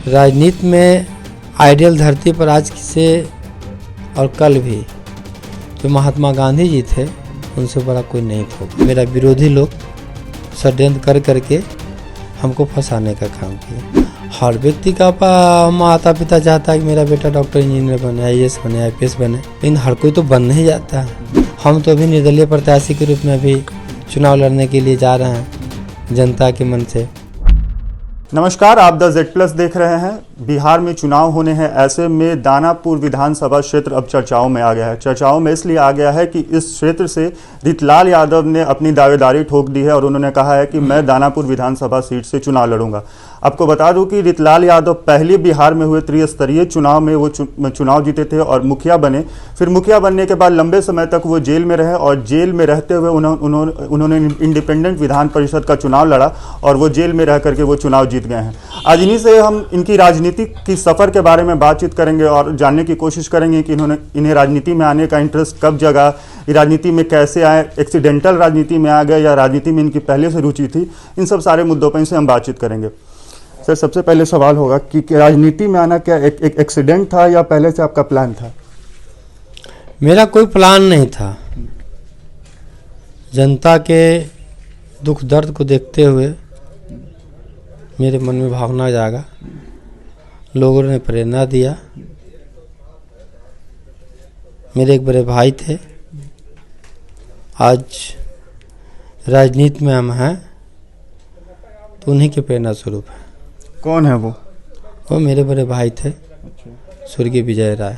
राजनीति में आइडियल धरती पर आज से और कल भी जो महात्मा गांधी जी थे उनसे बड़ा कोई नहीं था। मेरा विरोधी लोग षड्यंत्र कर करके हमको फंसाने का काम किया। हर व्यक्ति का माता पिता चाहता है कि मेरा बेटा डॉक्टर इंजीनियर बने, IAS बने, IPS बने, लेकिन हर कोई तो बनने ही जाता है। हम तो अभी निर्दलीय प्रत्याशी के रूप में अभी चुनाव लड़ने के लिए जा रहे हैं जनता के मन से। नमस्कार, आप द Z+ देख रहे हैं। बिहार में चुनाव होने हैं, ऐसे में दानापुर विधानसभा क्षेत्र अब चर्चाओं में आ गया है। चर्चाओं में इसलिए आ गया है कि इस क्षेत्र से रितलाल यादव ने अपनी दावेदारी ठोक दी है और उन्होंने कहा है कि मैं दानापुर विधानसभा सीट से चुनाव लड़ूंगा। आपको बता दूं कि रितलाल यादव पहले बिहार में हुए त्रिस्तरीय चुनाव में वो चुनाव जीते थे और मुखिया बने। फिर मुखिया बनने के बाद लंबे समय तक वो जेल में रहे और जेल में रहते हुए उन्होंने इंडिपेंडेंट विधान परिषद का चुनाव लड़ा और वो जेल में रह करके वो चुनाव जीत गए हैं। आज इन्हीं से हम इनकी राजनीति की सफ़र के बारे में बातचीत करेंगे और जानने की कोशिश करेंगे कि इन्हें राजनीति में आने का इंटरेस्ट कब जगा, राजनीति में कैसे आए, एक्सीडेंटल राजनीति में आ गए या राजनीति में इनकी पहले से रुचि थी। इन सब सारे मुद्दों पर इनसे हम बातचीत करेंगे। सर, सबसे पहले सवाल होगा कि राजनीति में आना क्या एक एक्सीडेंट था या पहले से आपका प्लान था? मेरा कोई प्लान नहीं था। जनता के दुख दर्द को देखते हुए मेरे मन में भावना जागा, लोगों ने प्रेरणा दिया। मेरे एक बड़े भाई थे, आज राजनीति में हम हैं तो उन्हीं के प्रेरणा स्वरूप है। कौन है वो? वो मेरे बड़े भाई थे, स्वर्गीय विजय राय।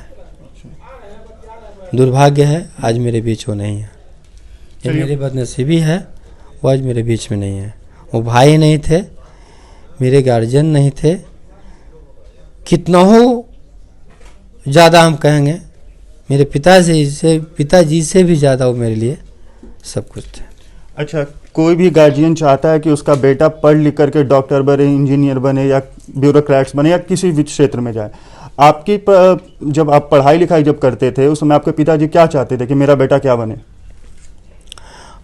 दुर्भाग्य है आज मेरे बीच वो नहीं है। ये मेरे बदनसीबी है, वो आज मेरे बीच में नहीं है। वो भाई नहीं थे, मेरे गार्जियन नहीं थे, कितना हो ज़्यादा हम कहेंगे मेरे पिताजी से भी ज़्यादा वो मेरे लिए सब कुछ थे। अच्छा, कोई भी गार्जियन चाहता है कि उसका बेटा पढ़ लिख करके डॉक्टर बने, इंजीनियर बने या ब्यूरोक्रेट्स बने या किसी भी क्षेत्र में जाए। जब आप पढ़ाई लिखाई जब करते थे उस समय आपके पिताजी क्या चाहते थे कि मेरा बेटा क्या बने?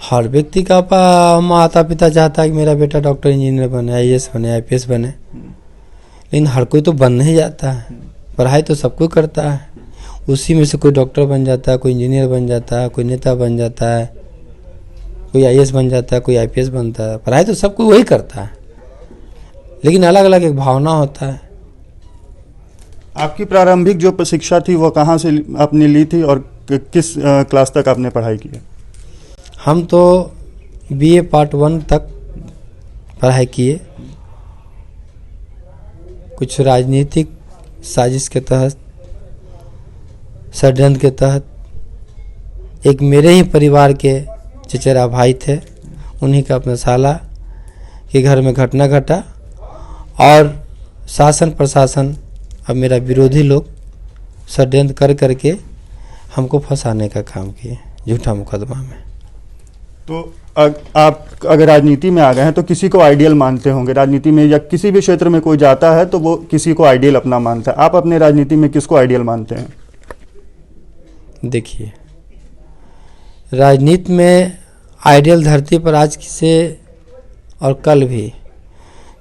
हर व्यक्ति का माता पिता चाहता है कि मेरा बेटा डॉक्टर इंजीनियर बने, IAS बने, IPS बने, लेकिन हर कोई तो बनने ही जाता है। पढ़ाई तो सब कोई करता है, उसी में से कोई डॉक्टर बन जाता है, कोई इंजीनियर बन जाता है, कोई नेता बन जाता है, कोई IAS बन जाता है, कोई IPS बनता है। पढ़ाई तो सब कोई वही करता है, लेकिन अलग अलग एक भावना होता है। आपकी प्रारंभिक जो शिक्षा थी वो कहाँ से आपने ली थी और किस क्लास तक आपने पढ़ाई की? हम तो BA पार्ट 1 तक पढ़ाई किए। कुछ राजनीतिक साजिश के तहत, षड्यंत्र के तहत एक मेरे ही परिवार के चचेरा भाई थे, उन्हीं का अपना साला के घर में घटना घटा और शासन प्रशासन अब मेरा विरोधी लोग षड्यंत्र कर करके हमको फंसाने का काम किए झूठा मुकदमा में। तो आप अगर राजनीति में आ गए हैं तो किसी को आइडियल मानते होंगे। राजनीति में या किसी भी क्षेत्र में कोई जाता है तो वो किसी को आइडियल अपना मानता है। आप अपने राजनीति में किसको आइडियल मानते हैं? देखिए, राजनीति में आइडियल धरती पर आज से और कल भी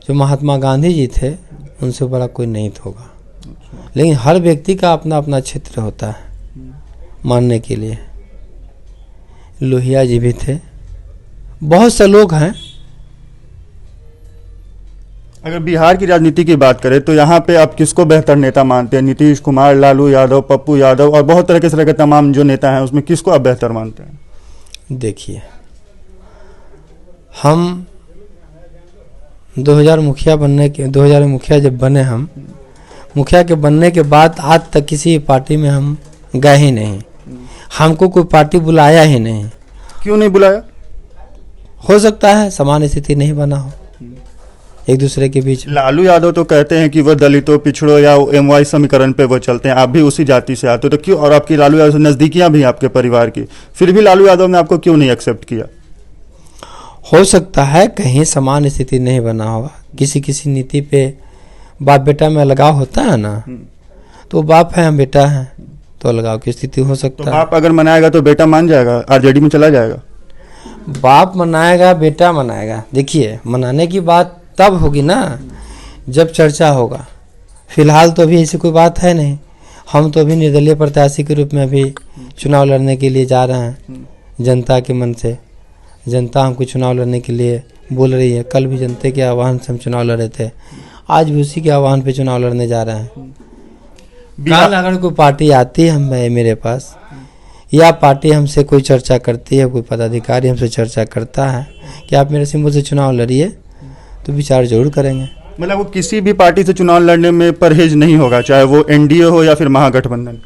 जो महात्मा गांधी जी थे उनसे बड़ा कोई नहीं होगा, लेकिन हर व्यक्ति का अपना अपना क्षेत्र होता है मानने के लिए। लोहिया जी भी थे, बहुत से लोग हैं। अगर बिहार की राजनीति की बात करें तो यहाँ पे आप किसको बेहतर नेता मानते हैं? नीतीश कुमार, लालू यादव, पप्पू यादव और बहुत तरह के तमाम जो नेता हैं उसमें किसको आप बेहतर मानते हैं? देखिए, हम 2000 में मुखिया जब बने, हम मुखिया के बनने के बाद आज तक किसी पार्टी में हम गए ही नहीं। हमको कोई पार्टी बुलाया ही नहीं। क्यों नहीं बुलाया? हो सकता है समान स्थिति नहीं बना हो एक दूसरे के बीच। लालू यादव तो कहते हैं कि वो दलितों, पिछड़ों या MY समीकरण पे वो चलते हैं। आप भी उसी जाति से आते हो तो क्यों? और आपकी लालू यादव से नज़दीकियाँ भी आपके परिवार की, फिर भी लालू यादव ने आपको क्यों नहीं एक्सेप्ट किया? हो सकता है कहीं समान स्थिति नहीं बना होगा। किसी नीति पे बाप बेटा में अलगाव होता है ना, तो बाप है हम बेटा हैं तो अलगाव की स्थिति हो सकता है। बाप अगर मनाएगा तो बेटा मान जाएगा, RJD में चला जाएगा। बाप मनाएगा, बेटा मनाएगा। देखिए, मनाने की बात तब होगी ना जब चर्चा होगा, फिलहाल तो अभी ऐसी कोई बात है नहीं। हम तो अभी निर्दलीय प्रत्याशी के रूप में अभी चुनाव लड़ने के लिए जा रहे हैं जनता के मन से। जनता हमको चुनाव लड़ने के लिए बोल रही है। कल भी जनता के आह्वान से हम चुनाव लड़े थे, आज भी उसी के आह्वान पे चुनाव लड़ने जा रहे हैं। कल अगर कोई पार्टी आती है मेरे पास, या पार्टी हमसे कोई चर्चा करती है, कोई पदाधिकारी हमसे चर्चा करता है कि आप मेरे सिंबल से चुनाव लड़िए, तो विचार जरूर करेंगे। मतलब वो किसी भी पार्टी से चुनाव लड़ने में परहेज नहीं होगा, चाहे वो एनडीए हो या फिर महागठबंधन?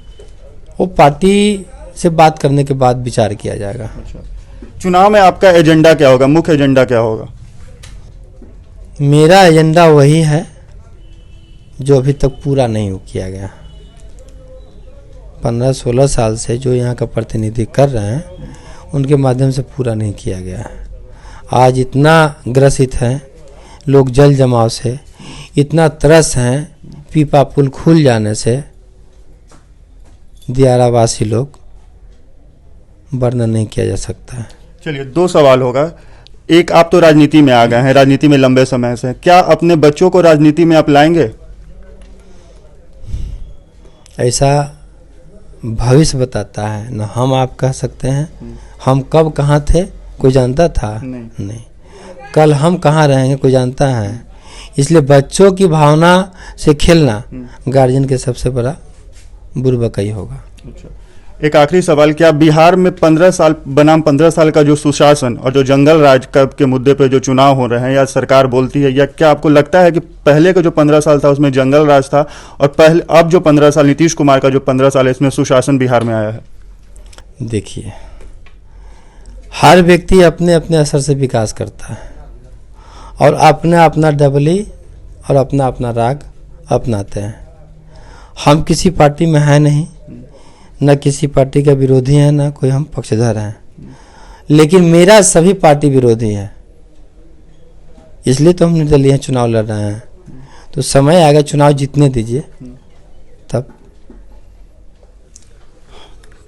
वो पार्टी से बात करने के बाद विचार किया जाएगा। अच्छा, चुनाव में आपका एजेंडा क्या होगा, मुख्य एजेंडा क्या होगा? मेरा एजेंडा वही है जो अभी तक पूरा नहीं किया गया। 15-16 साल से जो यहाँ का प्रतिनिधि कर रहे हैं, उनके माध्यम से पूरा नहीं किया गया है। आज इतना ग्रसित हैं लोग जल जमाव से, इतना तरस हैं पीपा पुल खुल जाने से, दियारावासी लोग, वर्णन नहीं किया जा सकता है। चलिए, 2 सवाल होगा। एक, आप तो राजनीति में आ गए हैं, राजनीति में लंबे समय से, क्या अपने बच्चों को राजनीति में अपलाएंगे? ऐसा भविष्य बताता है ना, हम आप कह सकते हैं। हम कब कहाँ थे कोई जानता था? नहीं। कल हम कहाँ रहेंगे कोई जानता है? इसलिए बच्चों की भावना से खेलना गार्जियन के सबसे बड़ा बुर्बकई होगा। अच्छा, एक आखिरी सवाल, क्या बिहार में 15 साल बनाम 15 साल का जो सुशासन और जो जंगल राज के मुद्दे पे जो चुनाव हो रहे हैं, या सरकार बोलती है, या क्या आपको लगता है कि पहले का जो 15 साल था उसमें जंगल राज था, और पहले अब जो 15 साल नीतीश कुमार का जो 15 साल है, इसमें सुशासन बिहार में आया है? देखिए, हर व्यक्ति अपने अपने असर से विकास करता है और अपना अपना डबली और अपना अपना राग अपनाते हैं। हम किसी पार्टी में हैं नहीं, न किसी पार्टी का विरोधी है, न कोई हम पक्षधर हैं, लेकिन मेरा सभी पार्टी विरोधी है। इसलिए तो हम निर्दलीय चुनाव लड़ रहे हैं। तो समय आएगा, चुनाव जीतने दीजिए तब।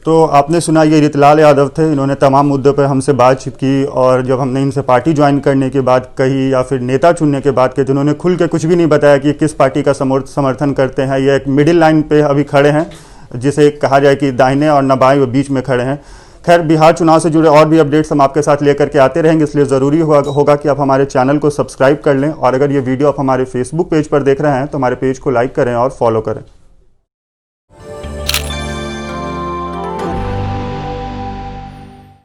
तो आपने सुना, ये रितलाल यादव थे। इन्होंने तमाम मुद्दों पर हमसे बातचीत की, और जब हमने इनसे पार्टी ज्वाइन करने की बात कही या फिर नेता चुनने की बात कही, तो उन्होंने खुल के कुछ भी नहीं बताया कि किस पार्टी का समर्थन करते हैं। ये एक मिडिल लाइन पे अभी खड़े हैं, जिसे कहा जाए कि दाहिने और न बाएं, वो बीच में खड़े हैं। खैर, बिहार चुनाव से जुड़े और भी अपडेट्स हम आपके साथ लेकर के आते रहेंगे, इसलिए ज़रूरी होगा कि आप हमारे चैनल को सब्सक्राइब कर लें, और अगर ये वीडियो आप हमारे फेसबुक पेज पर देख रहे हैं तो हमारे पेज को लाइक करें और फॉलो करें।